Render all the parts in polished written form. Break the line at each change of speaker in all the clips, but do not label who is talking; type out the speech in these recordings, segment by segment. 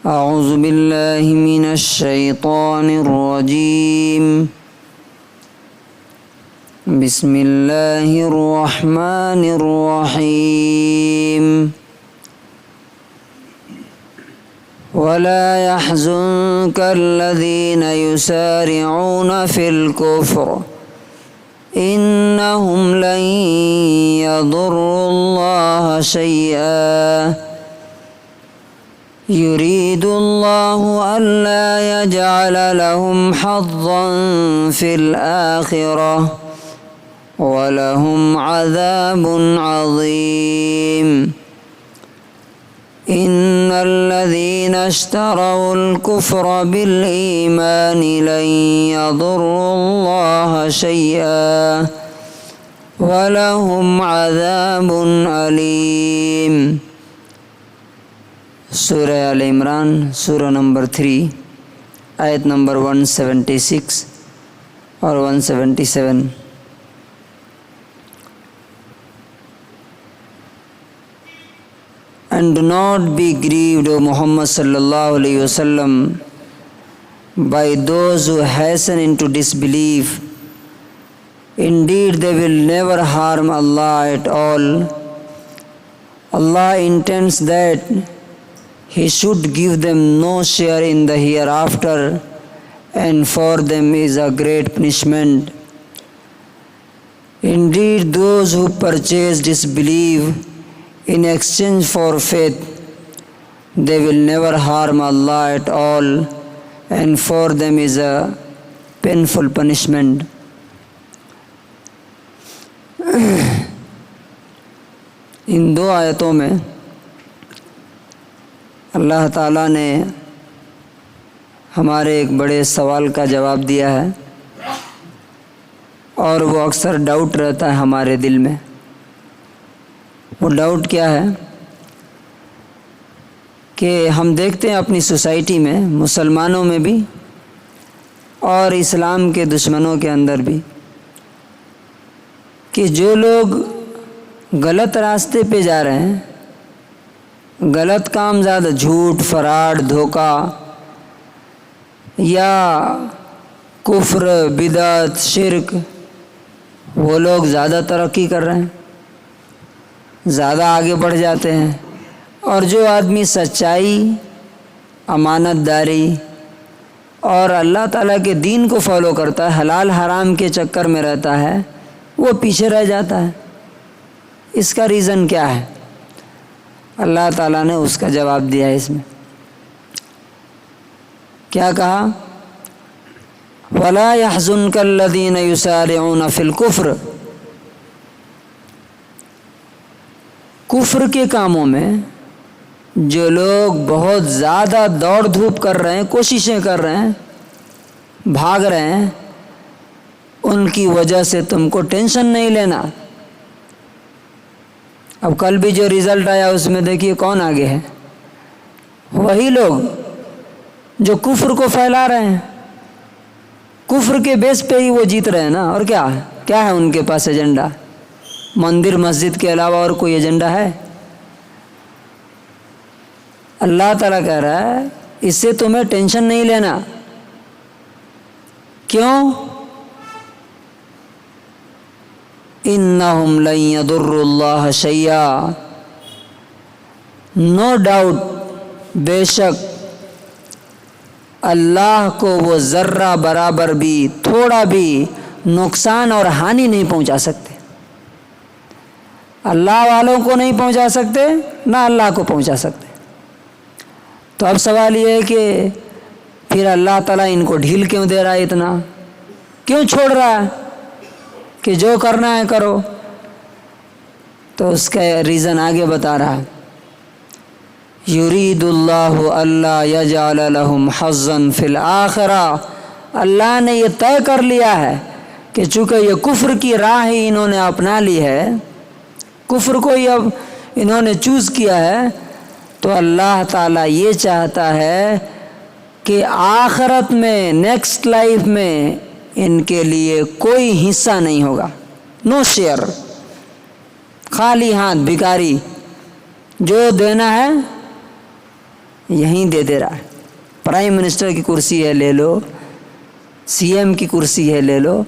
اعوذ باللہ من الشیطان الرجیم بسم اللہ الرحمن الرحیم ولا يحزنك الذين يسارعون في الكفر إنهم لن يضروا الله شيئا يريد الله ألا يجعل لهم حظا في الآخرة ولهم عذاب عظيم إن الذين اشتروا الكفر بالإيمان لن يضروا الله شيئا ولهم عذاب أليم۔ سورہ آل عمران سورہ نمبر 3 آیت نمبر 176 اور 177۔ And do not be grieved, O Muhammad sallallahu alayhi wasallam, by those who hasten into disbelief. Indeed, they will never harm Allah at all. Allah intends that He should give them no share in the hereafter, and for them is a great punishment. Indeed, those who purchase disbelief in exchange for faith, they will never harm Allah at all, and for them is a painful punishment. ان دو آیتوں میں اللہ تعالیٰ نے ہمارے ایک بڑے سوال کا جواب دیا ہے، اور وہ اکثر ڈاؤٹ رہتا ہے ہمارے دل میں۔ وہ ڈاؤٹ کیا ہے کہ ہم دیکھتے ہیں اپنی سوسائٹی میں، مسلمانوں میں بھی اور اسلام کے دشمنوں کے اندر بھی، کہ جو لوگ غلط راستے پہ جا رہے ہیں، غلط کام زیادہ، جھوٹ، فراڈ، دھوکہ یا کفر، بدعت، شرک، وہ لوگ زیادہ ترقی کر رہے ہیں، زیادہ آگے بڑھ جاتے ہیں، اور جو آدمی سچائی، امانت داری اور اللہ تعالیٰ کے دین کو فالو کرتا ہے، حلال حرام کے چکر میں رہتا ہے، وہ پیچھے رہ جاتا ہے۔ اس کا ریزن کیا ہے؟ اللہ تعالیٰ نے اس کا جواب دیا ہے۔ اس میں کیا کہا؟ وَلَا يَحْزُنْكَ الَّذِينَ يُسَارِعُونَ فِي الْكُفْرِ، کفر کے کاموں میں جو لوگ بہت زیادہ دوڑ دھوپ کر رہے ہیں، کوششیں کر رہے ہیں، بھاگ رہے ہیں، ان کی وجہ سے تم کو ٹینشن نہیں لینا۔ اب کل بھی جو رزلٹ آیا اس میں دیکھیے کون آگے ہے؟ وہی لوگ جو کفر کو پھیلا رہے ہیں، کفر کے بیس پہ ہی وہ جیت رہے ہیں نا۔ اور کیا ہے ان کے پاس ایجنڈا؟ مندر مسجد کے علاوہ اور کوئی ایجنڈا ہے؟ اللہ تعالیٰ کہہ رہا ہے اس سے تمہیں ٹینشن نہیں لینا۔ کیوں؟ انہم لن یضروا اللہ شیئا، نو ڈاؤٹ، بے شک اللہ کو وہ ذرہ برابر بھی، تھوڑا بھی نقصان اور ہانی نہیں پہنچا سکتے۔ اللہ والوں کو نہیں پہنچا سکتے، نہ اللہ کو پہنچا سکتے۔ تو اب سوال یہ ہے کہ پھر اللہ تعالیٰ ان کو ڈھیل کیوں دے رہا ہے؟ اتنا کیوں چھوڑ رہا ہے کہ جو کرنا ہے کرو؟ تو اس کا ریزن آگے بتا رہا ہے۔ یرید اللہ الا یجعل لهم حظا فی الآخرہ، اللہ نے یہ طے کر لیا ہے کہ چونکہ یہ کفر کی راہ ہی انہوں نے اپنا لی ہے، کفر کو ہی اب انہوں نے چوز کیا ہے، تو اللہ تعالیٰ یہ چاہتا ہے کہ آخرت میں، نیکسٹ لائف میں ان کے لیے کوئی حصہ نہیں ہوگا، نو شیئر، خالی ہاتھ، بھکاری، جو دینا ہے یہیں دے رہا ہے۔ پرائم منسٹر کی کرسی ہے لے لو، سی ایم کی کرسی ہے لے لو،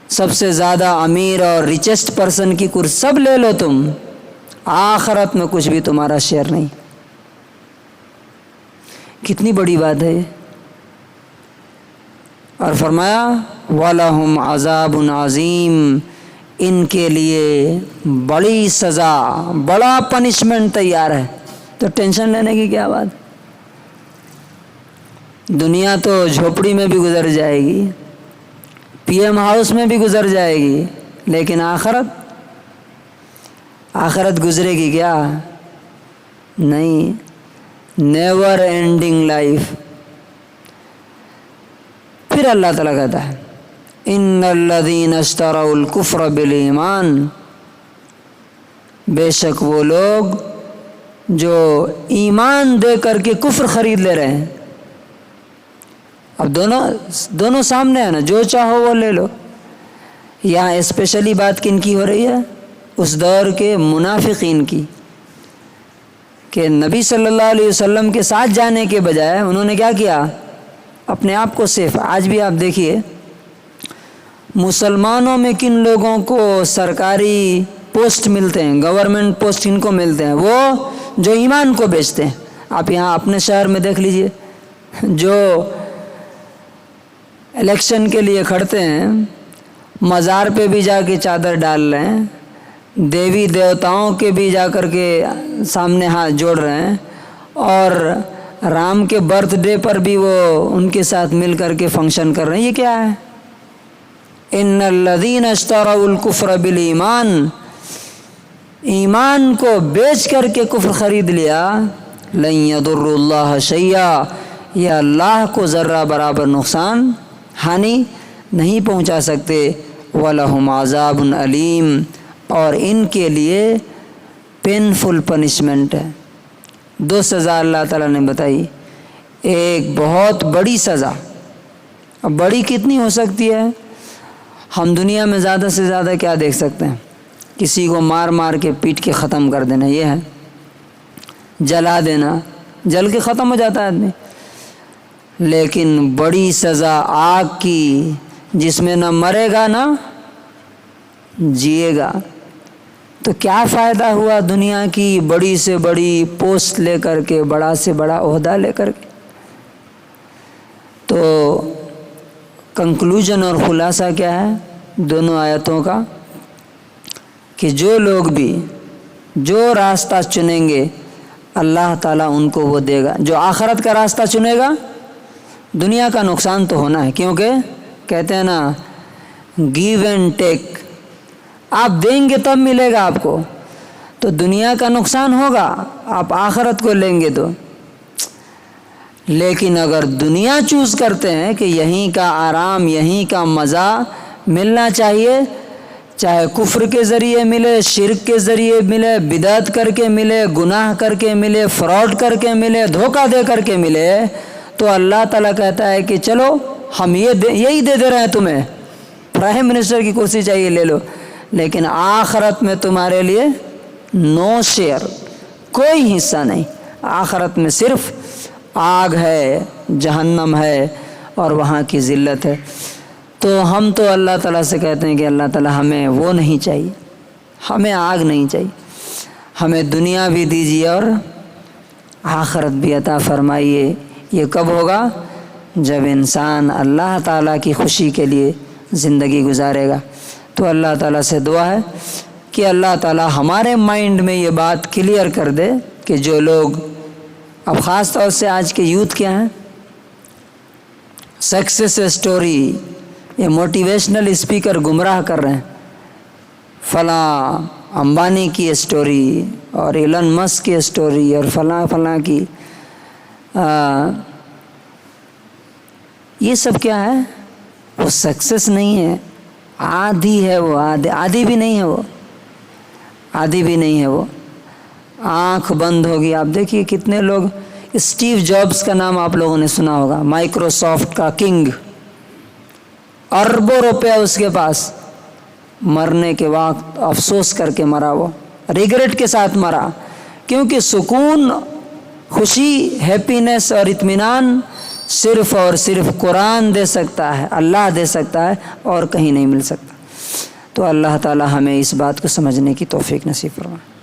سب سے زیادہ امیر اور ریچسٹ پرسن کی کرسی سب لے لو تم، آخرت میں کچھ بھی تمہارا شیئر نہیں۔ کتنی بڑی بات ہے یہ۔ اور فرمایا وَلَهُمْ عَذَابٌ عَظِيمٌ، ان کے لیے بڑی سزا، بڑا پنشمنٹ تیار ہے۔ تو ٹینشن لینے کی کیا بات؟ دنیا تو جھوپڑی میں بھی گزر جائے گی، پی ایم ہاؤس میں بھی گزر جائے گی، لیکن آخرت گزرے گی کیا؟ نہیں، نیور اینڈنگ لائف۔ پھر اللہ تعالیٰ کہتا ہے ان الذین اشتروا الکفر بالایمان، بے شک وہ لوگ جو ایمان دے کر کے کفر خرید لے رہے ہیں۔ اب دونوں سامنے ہیں نا، جو چاہو وہ لے لو۔ یہاں اسپیشلی بات کن کی ہو رہی ہے؟ اس دور کے منافقین کی، کہ نبی صلی اللہ علیہ وسلم کے ساتھ جانے کے بجائے انہوں نے کیا کیا؟ اپنے آپ کو سیف۔ آج بھی آپ دیکھیے مسلمانوں میں کن لوگوں کو سرکاری پوسٹ ملتے ہیں، گورنمنٹ پوسٹ کن کو ملتے ہیں؟ وہ جو ایمان کو بیچتے ہیں۔ آپ یہاں اپنے شہر میں دیکھ لیجئے، جو الیکشن کے لیے کھڑتے ہیں، مزار پہ بھی جا کے چادر ڈال رہے ہیں، دیوی دیوتاؤں کے بھی جا کر کے سامنے ہاتھ جوڑ رہے ہیں، اور رام کے برتھ ڈے پر بھی وہ ان کے ساتھ مل کر کے فنکشن کر رہے ہیں۔ یہ کیا ہے؟ ان الذین اشتروا الکفر بالایمان، ایمان کو بیچ کر کے کفر خرید لیا، لن یضروا اللہ شیئا، یہ اللہ کو ذرہ برابر نقصان ہانی نہیں پہنچا سکتے۔ وَلَهُمْ عَذَابٌ علیم، اور ان کے لیے پینفل پنشمنٹ ہے۔ دو سزا اللہ تعالیٰ نے بتائی، ایک بہت بڑی سزا۔ اب بڑی کتنی ہو سکتی ہے؟ ہم دنیا میں زیادہ سے زیادہ کیا دیکھ سکتے ہیں؟ کسی کو مار مار کے پیٹ کے ختم کر دینا، یہ ہے۔ جلا دینا، جل کے ختم ہو جاتا ہے آدمی۔ لیکن بڑی سزا آگ کی، جس میں نہ مرے گا نہ جیے گا۔ تو کیا فائدہ ہوا دنیا کی بڑی سے بڑی پوسٹ لے کر کے، بڑا سے بڑا عہدہ لے کر کے؟ تو کنکلوژن اور خلاصہ کیا ہے دونوں آیتوں کا؟ کہ جو لوگ بھی جو راستہ چنیں گے اللہ تعالیٰ ان کو وہ دے گا۔ جو آخرت کا راستہ چنے گا، دنیا کا نقصان تو ہونا ہے، کیونکہ کہتے ہیں نا گیو اینڈ ٹیک، آپ دیں گے تب ملے گا آپ کو۔ تو دنیا کا نقصان ہوگا، آپ آخرت کو لیں گے تو۔ لیکن اگر دنیا چوز کرتے ہیں کہ یہیں کا آرام، یہیں کا مزہ ملنا چاہیے، چاہے کفر کے ذریعے ملے، شرک کے ذریعے ملے، بدعت کر کے ملے، گناہ کر کے ملے، فراڈ کر کے ملے، دھوکہ دے کر کے ملے، تو اللہ تعالیٰ کہتا ہے کہ چلو ہم یہی دے رہے ہیں تمہیں، پرائم منسٹر کی کرسی چاہیے لے لو، لیکن آخرت میں تمہارے لیے نو شیئر، کوئی حصہ نہیں۔ آخرت میں صرف آگ ہے، جہنم ہے، اور وہاں کی ذلت ہے۔ تو ہم تو اللہ تعالیٰ سے کہتے ہیں کہ اللہ تعالیٰ ہمیں وہ نہیں چاہیے، ہمیں آگ نہیں چاہیے، ہمیں دنیا بھی دیجیے اور آخرت بھی عطا فرمائیے۔ یہ کب ہوگا؟ جب انسان اللہ تعالیٰ کی خوشی کے لیے زندگی گزارے گا۔ تو اللہ تعالیٰ سے دعا ہے کہ اللہ تعالیٰ ہمارے مائنڈ میں یہ بات کلیئر کر دے کہ جو لوگ، اب خاص طور سے آج کے یوتھ کیا ہیں، سکسیس سٹوری، یہ موٹیویشنل اسپیکر گمراہ کر رہے ہیں، فلاں امبانی کی اسٹوری اور ایلن مسک کی اسٹوری اور فلاں کی، یہ سب کیا ہے؟ وہ سکسیس نہیں ہے، آدھی ہے وہ، آدھی بھی نہیں ہے وہ، آدھی بھی نہیں ہے وہ، آنکھ بند ہوگی۔ آپ دیکھیے کتنے لوگ، اسٹیو جابس کا نام آپ لوگوں نے سنا ہوگا، مائکروسافٹ کا کنگ، اربوں روپے اس کے پاس، مرنے کے وقت افسوس کر کے مرا، وہ ریگریٹ کے ساتھ مرا، کیونکہ سکون خوشی، ہیپینس اور اطمینان صرف اور صرف قرآن دے سکتا ہے، اللہ دے سکتا ہے، اور کہیں نہیں مل سکتا۔ تو اللہ تعالی ہمیں اس بات کو سمجھنے کی توفیق نصیب فرمائے۔